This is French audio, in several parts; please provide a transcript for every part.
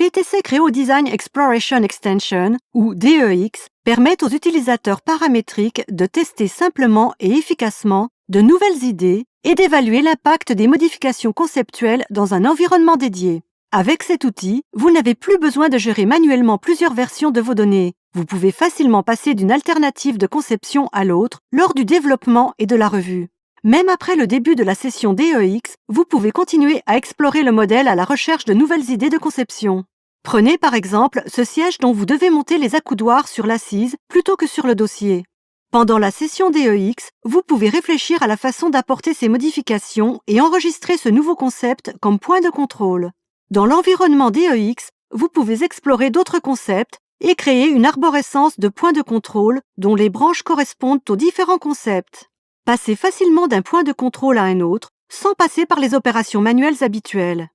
PTC Creo Design Exploration Extension, ou DEX, permet aux utilisateurs paramétriques de tester simplement et efficacement de nouvelles idées et d'évaluer l'impact des modifications conceptuelles dans un environnement dédié. Avec cet outil, vous n'avez plus besoin de gérer manuellement plusieurs versions de vos données. Vous pouvez facilement passer d'une alternative de conception à l'autre lors du développement et de la revue. Même après le début de la session DEX, vous pouvez continuer à explorer le modèle à la recherche de nouvelles idées de conception. Prenez par exemple ce siège dont vous devez monter les accoudoirs sur l'assise plutôt que sur le dossier. Pendant la session DEX, vous pouvez réfléchir à la façon d'apporter ces modifications et enregistrer ce nouveau concept comme point de contrôle. Dans l'environnement DEX, vous pouvez explorer d'autres concepts et créer une arborescence de points de contrôle dont les branches correspondent aux différents concepts. Passez facilement d'un point de contrôle à un autre sans passer par les opérations manuelles habituelles.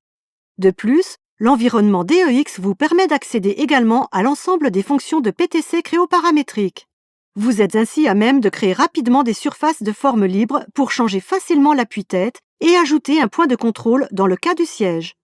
De plus, l'environnement DEX vous permet d'accéder également à l'ensemble des fonctions de PTC Creo paramétrique. Vous êtes ainsi à même de créer rapidement des surfaces de forme libre pour changer facilement l'appui-tête et ajouter un point de contrôle dans le cas du siège.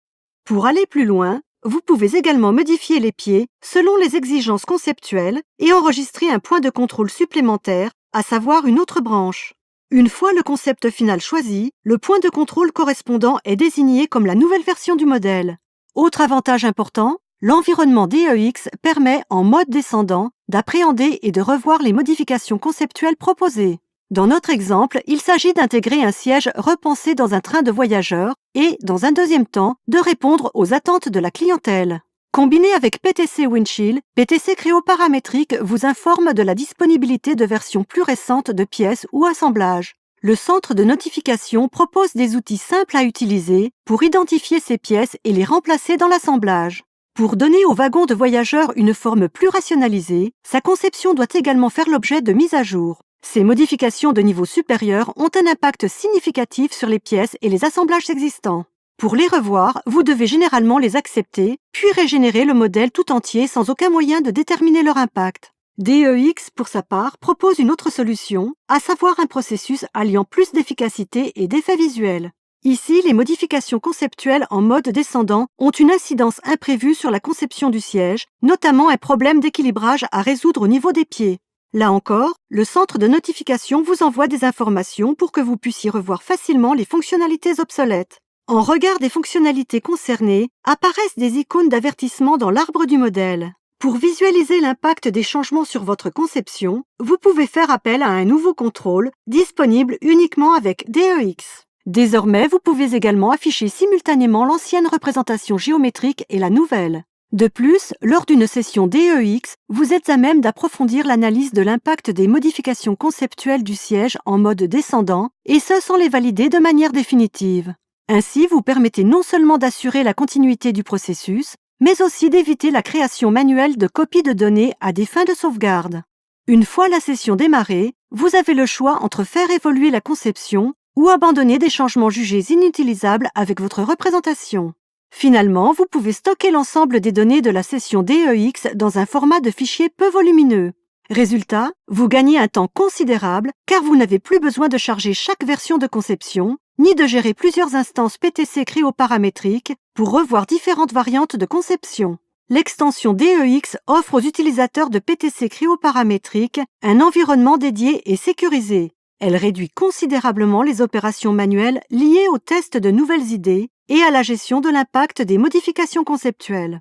Pour aller plus loin, vous pouvez également modifier les pieds selon les exigences conceptuelles et enregistrer un point de contrôle supplémentaire, à savoir une autre branche. Une fois le concept final choisi, le point de contrôle correspondant est désigné comme la nouvelle version du modèle. Autre avantage important, l'environnement DEX permet, en mode descendant, d'appréhender et de revoir les modifications conceptuelles proposées. Dans notre exemple, il s'agit d'intégrer un siège repensé dans un train de voyageurs et, dans un deuxième temps, de répondre aux attentes de la clientèle. Combiné avec PTC Windchill, PTC Creo paramétrique vous informe de la disponibilité de versions plus récentes de pièces ou assemblages. Le centre de notification propose des outils simples à utiliser pour identifier ces pièces et les remplacer dans l'assemblage. Pour donner au wagon de voyageurs une forme plus rationalisée, sa conception doit également faire l'objet de mises à jour. Ces modifications de niveau supérieur ont un impact significatif sur les pièces et les assemblages existants. Pour les revoir, vous devez généralement les accepter, puis régénérer le modèle tout entier sans aucun moyen de déterminer leur impact. DEX, pour sa part, propose une autre solution, à savoir un processus alliant plus d'efficacité et d'effets visuels. Ici, les modifications conceptuelles en mode descendant ont une incidence imprévue sur la conception du siège, notamment un problème d'équilibrage à résoudre au niveau des pieds. Là encore, le centre de notification vous envoie des informations pour que vous puissiez revoir facilement les fonctionnalités obsolètes. En regard des fonctionnalités concernées, apparaissent des icônes d'avertissement dans l'arbre du modèle. Pour visualiser l'impact des changements sur votre conception, vous pouvez faire appel à un nouveau contrôle, disponible uniquement avec DEX. Désormais, vous pouvez également afficher simultanément l'ancienne représentation géométrique et la nouvelle. De plus, lors d'une session DEX, vous êtes à même d'approfondir l'analyse de l'impact des modifications conceptuelles du siège en mode descendant, et ce sans les valider de manière définitive. Ainsi, vous permettez non seulement d'assurer la continuité du processus, mais aussi d'éviter la création manuelle de copies de données à des fins de sauvegarde. Une fois la session démarrée, vous avez le choix entre faire évoluer la conception ou abandonner des changements jugés inutilisables avec votre représentation. Finalement, vous pouvez stocker l'ensemble des données de la session DEX dans un format de fichier peu volumineux. Résultat, vous gagnez un temps considérable car vous n'avez plus besoin de charger chaque version de conception, ni de gérer plusieurs instances PTC Creo paramétriques pour revoir différentes variantes de conception. L'extension DEX offre aux utilisateurs de PTC Creo paramétrique un environnement dédié et sécurisé. Elle réduit considérablement les opérations manuelles liées au test de nouvelles idées et à la gestion de l'impact des modifications conceptuelles.